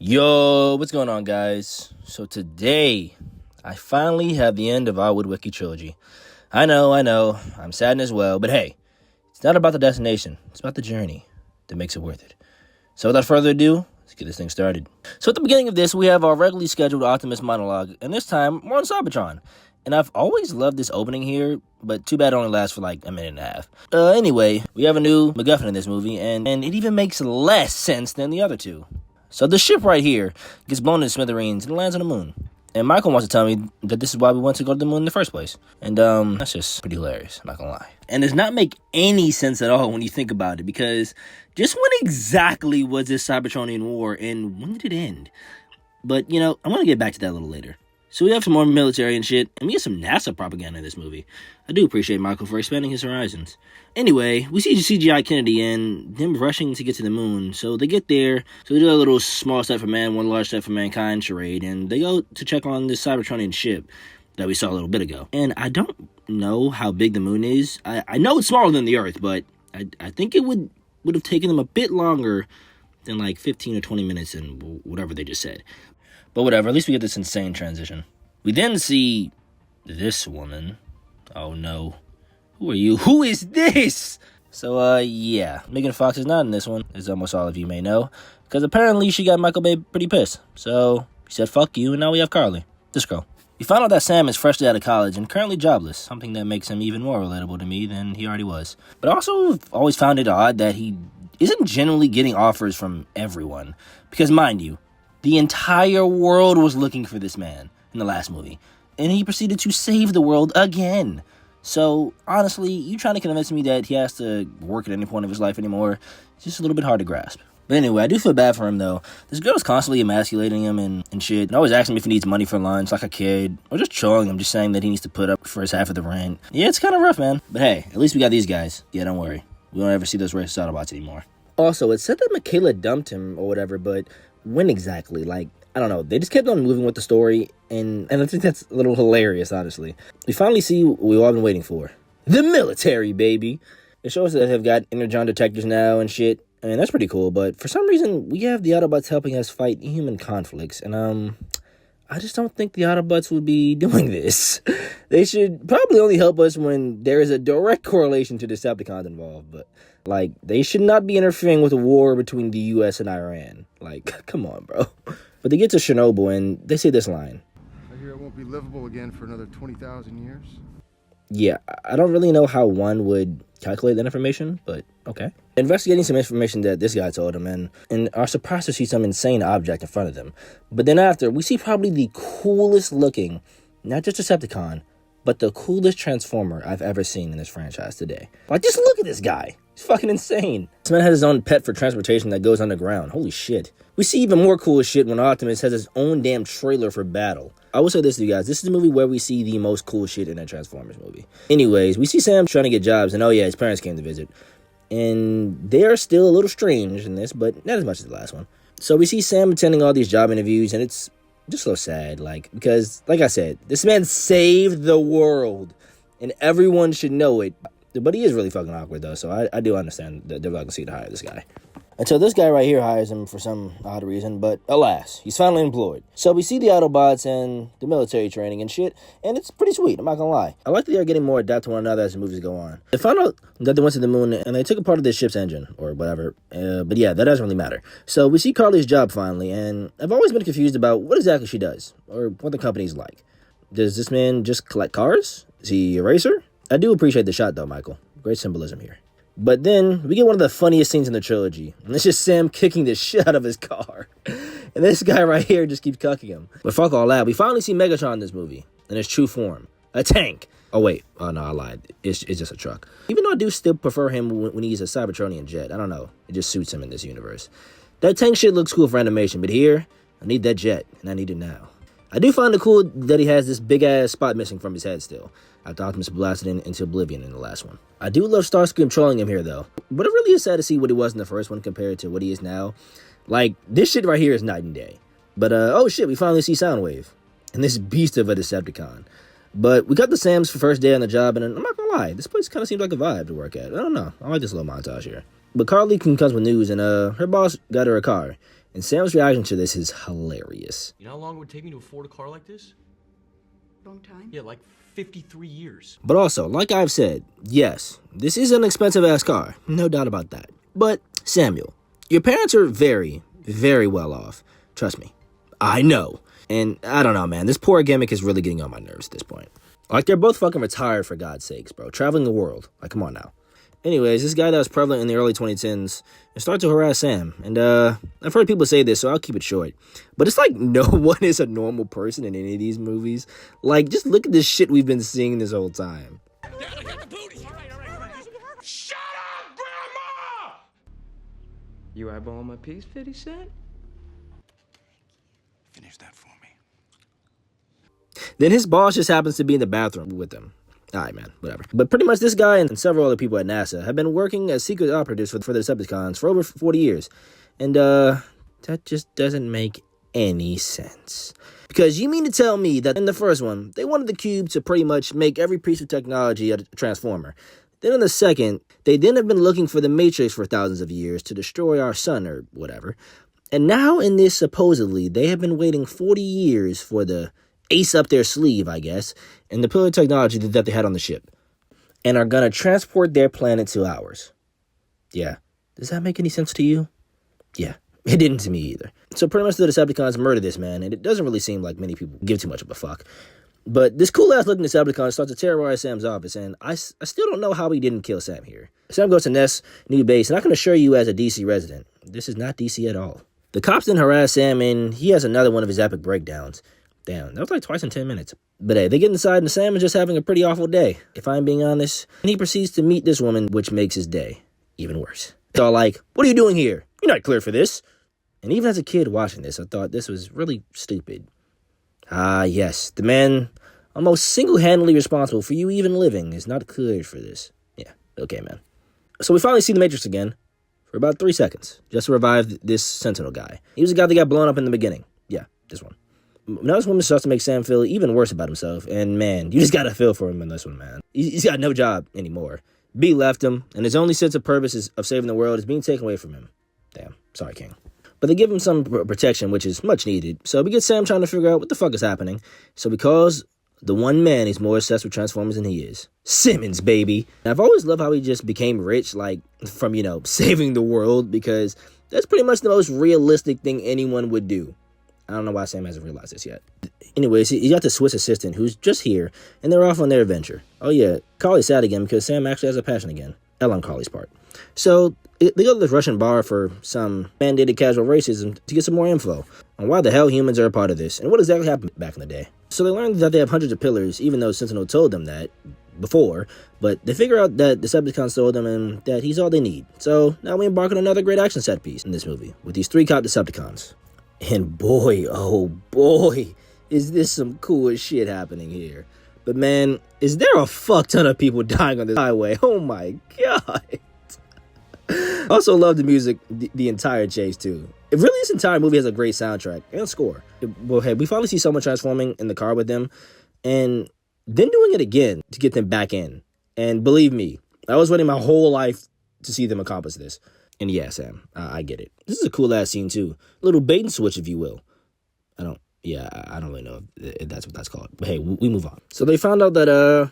Yo, what's going on, guys? So today, I finally have the end of our Woodwicky trilogy. I know, I'm saddened as well, but hey, it's not about the destination. It's about the journey that makes it worth it. So without further ado, let's get this thing started. So at the beginning of this, we have our regularly scheduled Optimus monologue, and this time, more on Cybertron. And I've always loved this opening here, but too bad it only lasts for like a minute and a half. Anyway, we have a new MacGuffin in this movie, and it even makes less sense than the other two. So the ship right here gets blown into smithereens and lands on the moon. And Michael wants to tell me that this is why we went to go to the moon in the first place. And that's just pretty hilarious, I'm not gonna lie. And does not make any sense at all when you think about it, because just when exactly was this Cybertronian war and when did it end? But, I'm gonna get back to that a little later. So we have some more military and shit, and we get some NASA propaganda in this movie. I do appreciate Michael for expanding his horizons. Anyway, we see CGI Kennedy and them rushing to get to the moon. So they get there, so they do a little small step for man, one large step for mankind charade, and they go to check on this Cybertronian ship that we saw a little bit ago. And I don't know how big the moon is. I know it's smaller than the Earth, but I think it would have taken them a bit longer than like 15 or 20 minutes and whatever they just said. But whatever, at least we get this insane transition. We then see this woman. Oh no. Who are you? Who is this? So, yeah. Megan Fox is not in this one, as almost all of you may know. Because apparently she got Michael Bay pretty pissed. So, she said, fuck you, and now we have Carly. This girl. We found out that Sam is freshly out of college and currently jobless. Something that makes him even more relatable to me than he already was. But I also always found it odd that he isn't generally getting offers from everyone. Because mind you, the entire world was looking for this man in the last movie. And he proceeded to save the world again. So, honestly, you trying to convince me that he has to work at any point of his life anymore, it's just a little bit hard to grasp. But anyway, I do feel bad for him, though. This girl is constantly emasculating him and shit. And always asking him if he needs money for lunch, like a kid. Or just trolling him, just saying that he needs to put up for his half of the rent. Yeah, it's kind of rough, man. But hey, at least we got these guys. Yeah, don't worry. We don't ever see those racist Autobots anymore. Also, it said that Michaela dumped him or whatever, but when exactly? Like, I don't know. They just kept on moving with the story, and I think that's a little hilarious, honestly. We finally see what we've all been waiting for. The military, baby! It shows that they have got energon detectors now and shit, and that's pretty cool, but for some reason, we have the Autobots helping us fight human conflicts, and I just don't think the Autobots would be doing this. They should probably only help us when there is a direct correlation to Decepticons involved, but, like, they should not be interfering with a war between the U.S. and Iran. Like, come on, bro. But they get to Chernobyl, and they say this line. I hear it won't be livable again for another 20,000 years. Yeah, I don't really know how one would calculate that information, but okay. Investigating some information that this guy told him, and are surprised to see some insane object in front of them. But then after, we see probably the coolest looking, not just Decepticon, but the coolest Transformer I've ever seen in this franchise today. Like, just look at this guy. He's fucking insane. This man has his own pet for transportation that goes underground. Holy shit. We see even more cool shit when Optimus has his own damn trailer for battle. I will say this to you guys. This is the movie where we see the most cool shit in a Transformers movie. Anyways, we see Sam trying to get jobs, and oh yeah, his parents came to visit. And they are still a little strange in this, but not as much as the last one. So we see Sam attending all these job interviews, and it's just so sad, because, like I said, this man saved the world, and everyone should know it. But he is really fucking awkward, though, so I do understand that they're not going to see to hire this guy. Until this guy right here hires him for some odd reason, but alas, he's finally employed. So we see the Autobots and the military training and shit, and it's pretty sweet, I'm not gonna lie. I like that they're getting more adapt to one another as the movies go on. They found out that they went to the moon, and they took apart of this ship's engine, or whatever, but yeah, that doesn't really matter. So we see Carly's job finally, and I've always been confused about what exactly she does, or what the company's like. Does this man just collect cars? Is he a racer? I do appreciate the shot, though, Michael. Great symbolism here. But then, we get one of the funniest scenes in the trilogy. And it's just Sam kicking the shit out of his car. And this guy right here just keeps cucking him. But fuck all that. We finally see Megatron in this movie. In his true form. A tank. Oh, wait. Oh, no, I lied. It's just a truck. Even though I do still prefer him when he's a Cybertronian jet. I don't know. It just suits him in this universe. That tank shit looks cool for animation. But here, I need that jet. And I need it now. I do find it cool that he has this big-ass spot missing from his head still. After Optimus blasted into oblivion in the last one. I do love Starscream trolling him here, though. But it really is sad to see what he was in the first one compared to what he is now. Like, this shit right here is night and day. But, oh shit, we finally see Soundwave. And this beast of a Decepticon. But we got the Sams for first day on the job, and I'm not gonna lie, this place kind of seems like a vibe to work at. I don't know. I like this little montage here. But Carly comes with news, and her boss got her a car. And Sam's reaction to this is hilarious. You know how long it would take me to afford a car like this? Long time? Yeah, like 53 years. But also, like I've said, yes, this is an expensive-ass car. No doubt about that. But, Samuel, your parents are very, very well off. Trust me. I know. And I don't know, man. This poor gimmick is really getting on my nerves at this point. Like, they're both fucking retired, for God's sakes, bro. Traveling the world. Like, come on now. Anyways, this guy that was prevalent in the early 2010s started to harass Sam. And I've heard people say this, so I'll keep it short. But it's like no one is a normal person in any of these movies. Like, just look at this shit we've been seeing this whole time. Dad, I got the booty! All right. Shut up, Grandma! You eyeball my piece, 50 Cent? Finish that for me. Then his boss just happens to be in the bathroom with him. Alright, man, whatever. But pretty much this guy and several other people at NASA have been working as secret operatives for the Decepticons for over 40 years. And, that just doesn't make any sense. Because you mean to tell me that in the first one, they wanted the Cube to pretty much make every piece of technology a Transformer. Then in the second, they then have been looking for the Matrix for thousands of years to destroy our sun or whatever. And now in this, supposedly, they have been waiting 40 years for the ace up their sleeve, I guess, and the pillar of technology that they had on the ship, and are gonna transport their planet to ours. Yeah. Does that make any sense to you? Yeah. It didn't to me either. So pretty much the Decepticons murder this man, and it doesn't really seem like many people give too much of a fuck. But this cool-ass looking Decepticon starts to terrorize Sam's office, and I still don't know how he didn't kill Sam here. Sam goes to Ness' new base, and I can assure you as a DC resident, this is not DC at all. The cops then harass Sam, and he has another one of his epic breakdowns. Damn, that was like twice in 10 minutes. But hey, they get inside and Sam is just having a pretty awful day, if I'm being honest. And he proceeds to meet this woman, which makes his day even worse. It's all like, what are you doing here? You're not clear for this. And even as a kid watching this, I thought this was really stupid. Ah, yes, the man almost single-handedly responsible for you even living is not cleared for this. Yeah, okay, man. So we finally see the Matrix again for about 3 seconds, just to revive this Sentinel guy. He was the guy that got blown up in the beginning. Yeah, this one. Now this woman starts to make Sam feel even worse about himself, and man, you just gotta feel for him in this one, man. He's got no job anymore. B left him, and his only sense of purpose of saving the world is being taken away from him. Damn, sorry, King. But they give him some protection, which is much needed. So we get Sam trying to figure out what the fuck is happening. So because the one man is more obsessed with Transformers than he is. Simmons, baby. And I've always loved how he just became rich, like, from, saving the world, because that's pretty much the most realistic thing anyone would do. I don't know why Sam hasn't realized this yet. Anyways, he got the Swiss assistant who's just here, and they're off on their adventure. Oh yeah, Carly's sad again because Sam actually has a passion again. L on Carly's part. So they go to this Russian bar for some mandated casual racism to get some more info on why the hell humans are a part of this and what exactly happened back in the day. So they learn that they have hundreds of pillars, even though Sentinel told them that before, but they figure out that Decepticons told them and that he's all they need. So now we embark on another great action set piece in this movie with these 3 cop Decepticons. And boy, oh boy, is this some cool shit happening here. But man, is there a fuck ton of people dying on this highway? Oh my god. Also love the music, the entire chase too. Really, this entire movie has a great soundtrack and score. Well, hey, we finally see someone transforming in the car with them, and then doing it again to get them back in. And believe me, I was waiting my whole life to see them accomplish this. And yeah, Sam, I get it. This is a cool ass scene too. A little bait and switch, if you will. I don't really know if that's what that's called. But hey, we move on. So they found out that,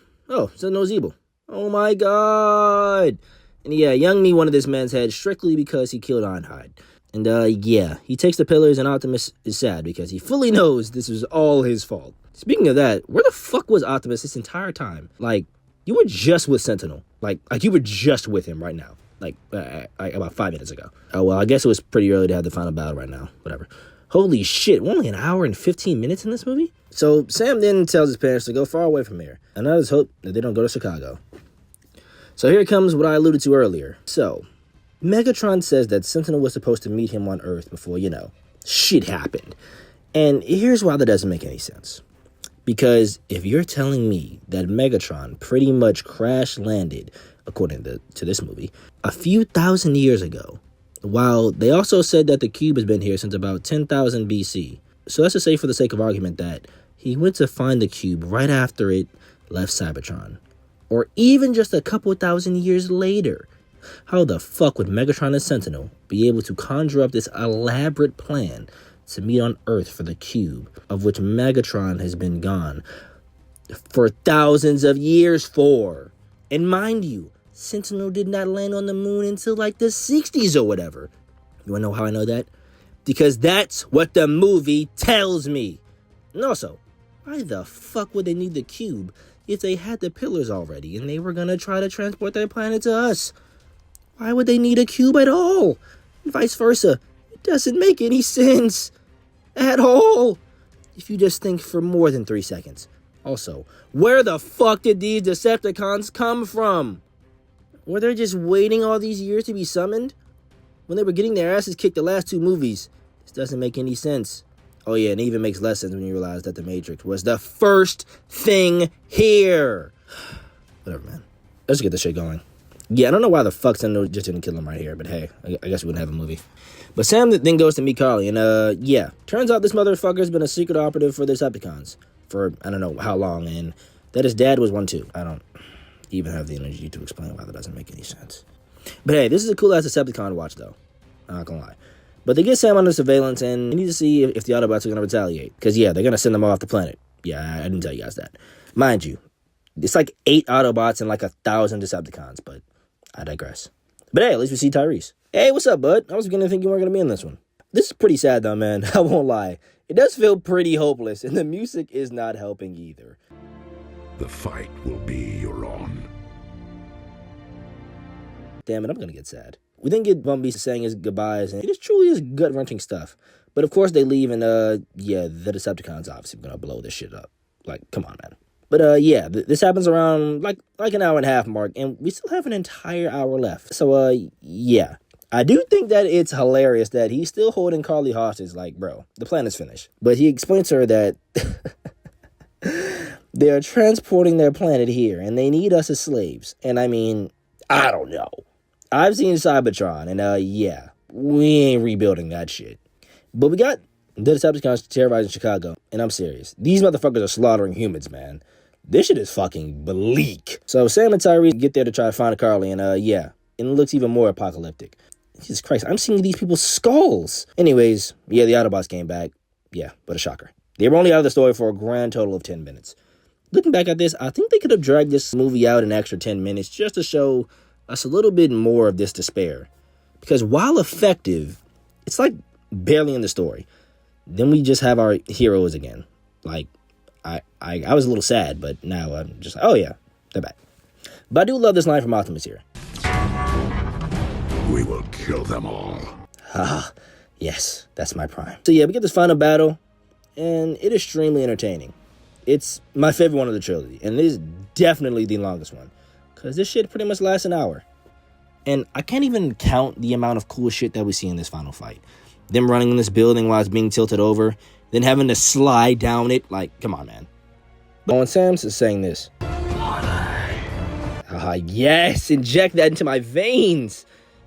Sentinel's evil. Oh my god. And yeah, Young Me wanted this man's head strictly because he killed Ironhide. And yeah, he takes the pillars, and Optimus is sad because he fully knows this was all his fault. Speaking of that, where the fuck was Optimus this entire time? Like, you were just with Sentinel. Like you were just with him right now. Like about 5 minutes ago. Oh, well, I guess it was pretty early to have the final battle right now. Whatever. Holy shit, we're only an hour and 15 minutes in this movie? So Sam then tells his parents to go far away from here. And I just hope that they don't go to Chicago. So here comes what I alluded to earlier. So, Megatron says that Sentinel was supposed to meet him on Earth before, shit happened. And here's why that doesn't make any sense. Because if you're telling me that Megatron pretty much crash landed, according to this movie, a few thousand years ago, while they also said that the cube has been here since about 10,000 BC. So let's just say for the sake of argument that he went to find the cube right after it left Cybertron. Or even just a couple thousand years later. How the fuck would Megatron and Sentinel be able to conjure up this elaborate plan to meet on Earth for the cube, of which Megatron has been gone for thousands of years for? And mind you, Sentinel did not land on the moon until like the 60s or whatever. You wanna know how I know that? Because that's what the movie tells me. And also, why the fuck would they need the cube if they had the pillars already and they were gonna try to transport their planet to us? Why would they need a cube at all? And vice versa. It doesn't make any sense at all if you just think for more than 3 seconds. Also, where the fuck did these Decepticons come from? Were they just waiting all these years to be summoned? When they were getting their asses kicked the last 2 movies. This doesn't make any sense. Oh yeah, and it even makes less sense when you realize that the Matrix was the first thing here. Whatever, man. Let's get this shit going. Yeah, I don't know why the fuck Sentinel just didn't kill him right here, but hey, I guess we wouldn't have a movie. But Sam then goes to meet Carly, and yeah. Turns out this motherfucker's been a secret operative for the Decepticons for I don't know how long, and that his dad was one too. I don't even have the energy to explain why that doesn't make any sense. But hey, this is a cool-ass Decepticon to watch, though. I'm not gonna lie. But they get Sam under surveillance, and we need to see if the Autobots are gonna retaliate. Because, yeah, they're gonna send them off the planet. Yeah, I didn't tell you guys that. Mind you, it's like 8 Autobots and like 1,000 Decepticons, but I digress. But hey, at least we see Tyrese. Hey, what's up, bud? I was beginning to think you weren't gonna be in this one. This is pretty sad, though, man. I won't lie. It does feel pretty hopeless, and the music is not helping either. The fight will be your own. Damn it, I'm gonna get sad. We then get Bumblebee saying his goodbyes, and it is truly is gut-wrenching stuff. But of course they leave, and yeah, the Decepticons obviously gonna blow this shit up. Like, come on, man. But yeah, this happens around like an hour and a half mark, and we still have an entire hour left. So yeah, I do think that it's hilarious that he's still holding Carly hostage. Like, bro, the plan is finished. But he explains to her that they are transporting their planet here, and they need us as slaves. And I mean, I don't know. I've seen Cybertron, and yeah, we ain't rebuilding that shit. But we got the Decepticons terrorizing Chicago, and I'm serious. These motherfuckers are slaughtering humans, man. This shit is fucking bleak. So Sam and Tyrese get there to try to find Carly, and yeah, and it looks even more apocalyptic. Jesus Christ, I'm seeing these people's skulls. Anyways, yeah, the Autobots came back. Yeah, but a shocker. They were only out of the story for a grand total of 10 minutes. Looking back at this, I think they could have dragged this movie out an extra 10 minutes just to show us a little bit more of this despair. Because while effective, it's like barely in the story. Then we just have our heroes again. Like, I was a little sad, but now I'm just like, oh yeah, they're back. But I do love this line from Optimus here. We will kill them all. Ah, yes, that's my prime. So yeah, we get this final battle, and it is extremely entertaining. It's my favorite one of the trilogy, and it is definitely the longest one. Because this shit pretty much lasts an hour. And I can't even count the amount of cool shit that we see in this final fight. Them running in this building while it's being tilted over, then having to slide down it. Like, come on, man. But when Sam's is saying this. Yes, inject that into my veins.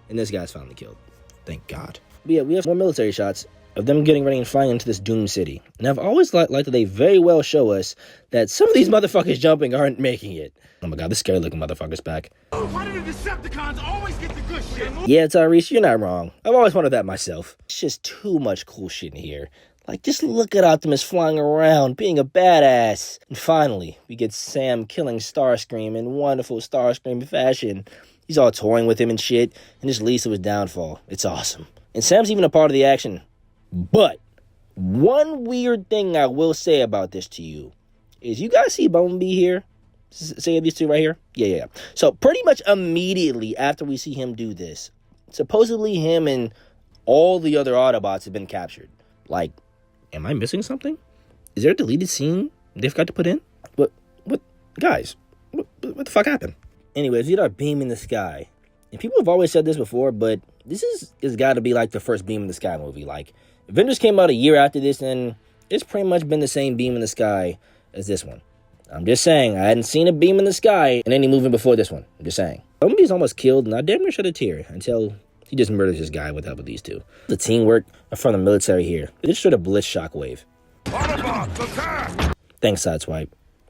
And this guy's finally killed. Thank God. But yeah, we have more military shots of them getting ready and flying into this Doom City. And I've always liked that they very well show us that some of these motherfuckers jumping aren't making it. Oh my God, this scary looking motherfucker's back. Why do the Decepticons always get the good shit? Yeah, Tyrese, you're not wrong. I've always wanted that myself. It's just too much cool shit in here. Like, just look at Optimus flying around, being a badass. And finally, we get Sam killing Starscream in wonderful Starscream fashion. He's all toying with him and shit, and just leads to his downfall. It's awesome. And Sam's even a part of the action. But one weird thing I will say about this to you is you guys see Bumblebee here? Say these two right here? Yeah. So pretty much immediately after we see him do this, supposedly him and all the other Autobots have been captured. Like, am I missing something? Is there a deleted scene they forgot to put in? What, guys, what the fuck happened? Anyways, we had our beam in the sky. And people have always said this before, but this has got to be like the first Beam in the Sky movie. Like, Avengers came out a year after this, and it's pretty much been the same beam in the sky as this one. I'm just saying, I hadn't seen a beam in the sky in any movie before this one. I'm just saying. Bumblebee's almost killed, and I damn near shed a tear until he just murders this guy with the help of these two. The teamwork from the military here. It just straight a blitz shockwave. Autobots, attack! Thanks, Sideswipe.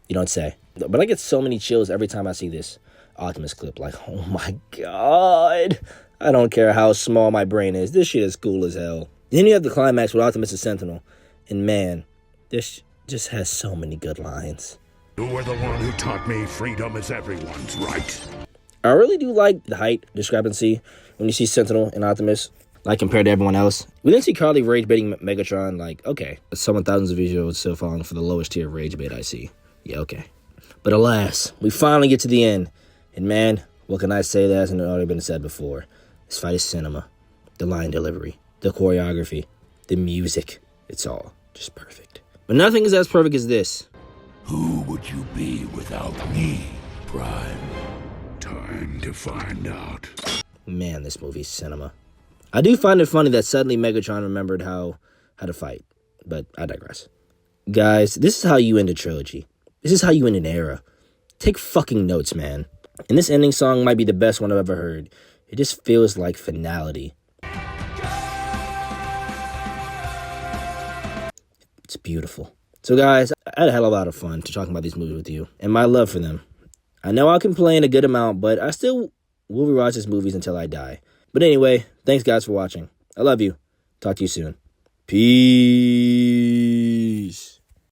You don't say. But I get so many chills every time I see this. Optimus clip. Like, oh my god. I don't care how small my brain is. This shit is cool as hell. Then you have the climax with Optimus and Sentinel. And man, this just has so many good lines. You were the one who taught me freedom is everyone's right. I really do like the height discrepancy when you see Sentinel and Optimus, like compared to everyone else. We didn't see Carly rage baiting Megatron, like, okay. Someone thousands of visuals still falling for the lowest tier of rage bait I see. Yeah, okay. But alas, we finally get to the end. And man, what can I say that hasn't already been said before? This fight is cinema. The line delivery, the choreography, the music. It's all just perfect. But nothing is as perfect as this. Who would you be without me, Prime? Time to find out. Man, this movie's cinema. I do find it funny that suddenly Megatron remembered how to fight. But I digress. Guys, this is how you end a trilogy. This is how you end an era. Take fucking notes, man. And this ending song might be the best one I've ever heard. It just feels like finality. It's beautiful. So guys, I had a hell of a lot of fun to talking about these movies with you and my love for them. I know I complain a good amount, but I still will rewatch these movies until I die. But anyway, thanks guys for watching. I love you. Talk to you soon. Peace.